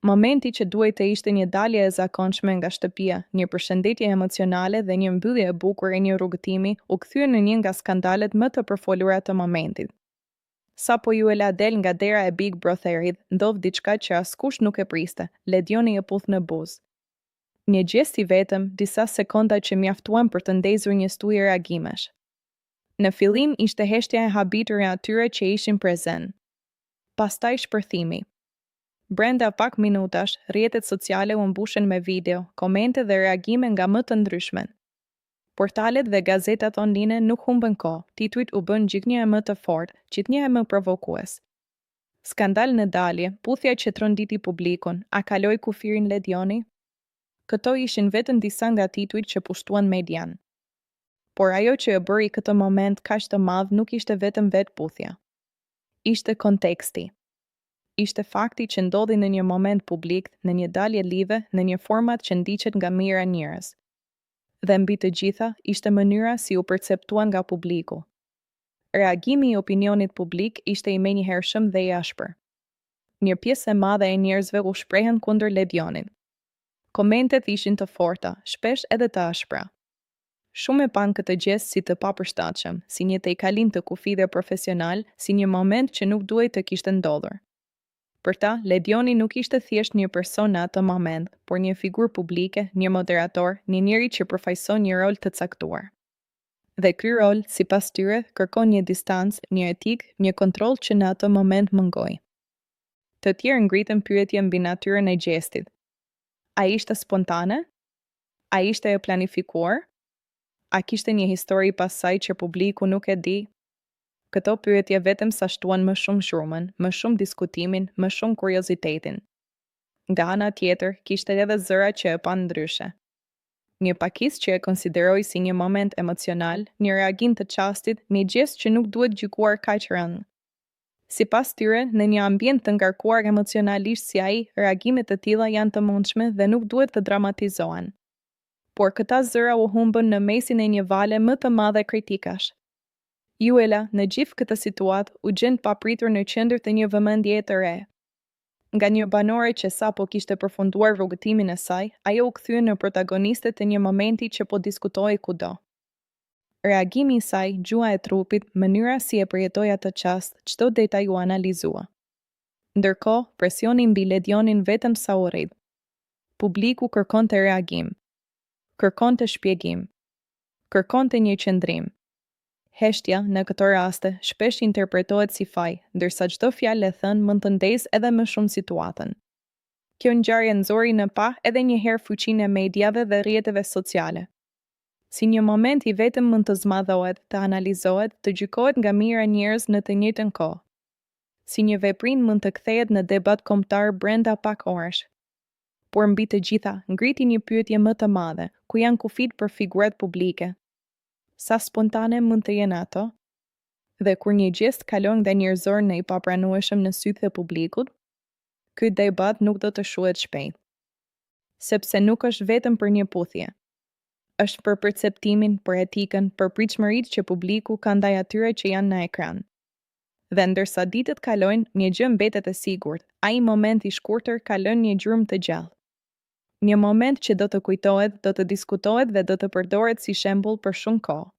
Momenti që duhet të ishte një dalje e zakonshme nga shtëpia, një përshëndetje emocionale dhe një mbyllje e bukur e një rrugëtimi u kthye në një nga skandalet më të përfolura të momentit. Sa po ju e la del nga dera e Big Brotherit, ndodh diçka që askush nuk e priste, Ledioni e puth në buzë. Një gjest i vetëm, disa sekonda që mjaftuan për të ndezur një stujë reagimesh. Në fillim ishte heshtja e habitur e atyre që ishin prezent. Pastaj shpërthimi. Brenda pak minutash, rrjetet sociale u mbushen me video, komente dhe reagime nga më të ndryshmet. Portalet dhe gazetat online nuk humbën kohë, titujt u bën gjithnjëherë më të fortë, gjithnjëherë më provokues. Skandal në dalje, puthja që tronditi publikun, a kaloi kufirin Ledioni? Këto ishin vetëm disa nga titujt që pushtuan median. Por ajo që e bëri këtë moment kaq të madh nuk ishte vetëm vetë puthja. Ishte konteksti. Ishte fakti që ndodhi në një moment publik, në një dalje live, në një format që ndiqet nga mijëra njerëz. Dhe mbi të gjitha, ishte mënyra si u perceptuan nga publiku. Reagimi i opinionit publik ishte i menjëhershëm dhe i ashpër. Një pjesë e madhe e njerëzve u shprehen kundër Ledionit. Komentet ishin të forta, shpesh edhe të ashpra. Shumë e pan këtë gjest si të papërshtatshëm, si një tejkalim të kufidhe profesional, si një moment që nuk duhej të kishte ndodhur. Për ta, Ledioni nuk ishte thjesht një person në atë moment, por një figurë publike, një moderator, një njeri që përfaqëson një rol të caktuar. Dhe ky rol, sipas tyre, kërkon një distancë, një etikë, një kontroll që në atë moment mungoi. Të tjerë ngritën pyetje mbi natyrën e gjestit. A ishte spontane? A ishte e planifikuar? A kishte një histori pas saj që publiku nuk e di? Këto pyetje vetëm sa shtuan më shumë zhurmën, më shumë diskutimin, më shumë kuriozitetin. Nga ana tjetër, kishte edhe zëra që e pan ndryshe. Një pakisë që e konsideroi si një moment emocional, një reagim të çastit, një gjest që nuk duhet gjykuar kaq rënd. Sipas tyre, në një ambient të ngarkuar emocionalisht si ai, reagimet të tilla janë të mundshme dhe nuk duhet të dramatizohen. Por këta zëra u humbën në mesin e një vale më të madhe kritikash. Juela, në gjithë këtë situatë, u gjend papritur në qendër të një vëmendjeje të re. Nga një banore që sapo kishte përfunduar rrugëtimin e saj, ajo u kthye në protagoniste të një momenti që po diskutohej kudo. Reagimi i saj, gjua e trupit, mënyra si e përjetoi atë çast, çdo detaj u analizua. Ndërkohë, presioni mbi Ledionin vetëm sa u rrit. Publiku kërkonte reagim, kërkonte shpjegim, kërkonte një qëndrim. Heshtja, në këto raste, shpesh interpretohet si faj, ndërsa çdo fjalë e thënë mund të ndezë edhe më shumë situatën. Kjo ngjarje nxori në pa edhe një herë fuqinë e mediave dhe rrjeteve sociale. Si një moment i vetëm mund të zmadhohet, të analizohet, të gjykohet nga mijëra njerëz në të njëjtën kohë. Si një veprim mund të kthehet në debat kombëtar brenda pak orësh. Por mbi të gjitha, ngriti një pyetje më të madhe, ku janë kufit për figurat publike? Sa spontane mund të jenë ato? Dhe kur një gjest kalon nga njerëzor në i papranueshëm në sytë e publikut, ky debat nuk do të shuhet shpejt. Sepse nuk është vetëm për një puthje. Është për perceptimin, për etikën, për pritshmëritë që publiku ka ndaj atyre që janë në ekran. Dhe ndërsa ditët kalojnë, një gjë mbetet e sigurt, ai moment i shkurtër kalon një gjurmë të gjallë. Një moment që do të kujtohet, do të diskutohet dhe do të përdoret si shembull për shumë kohë.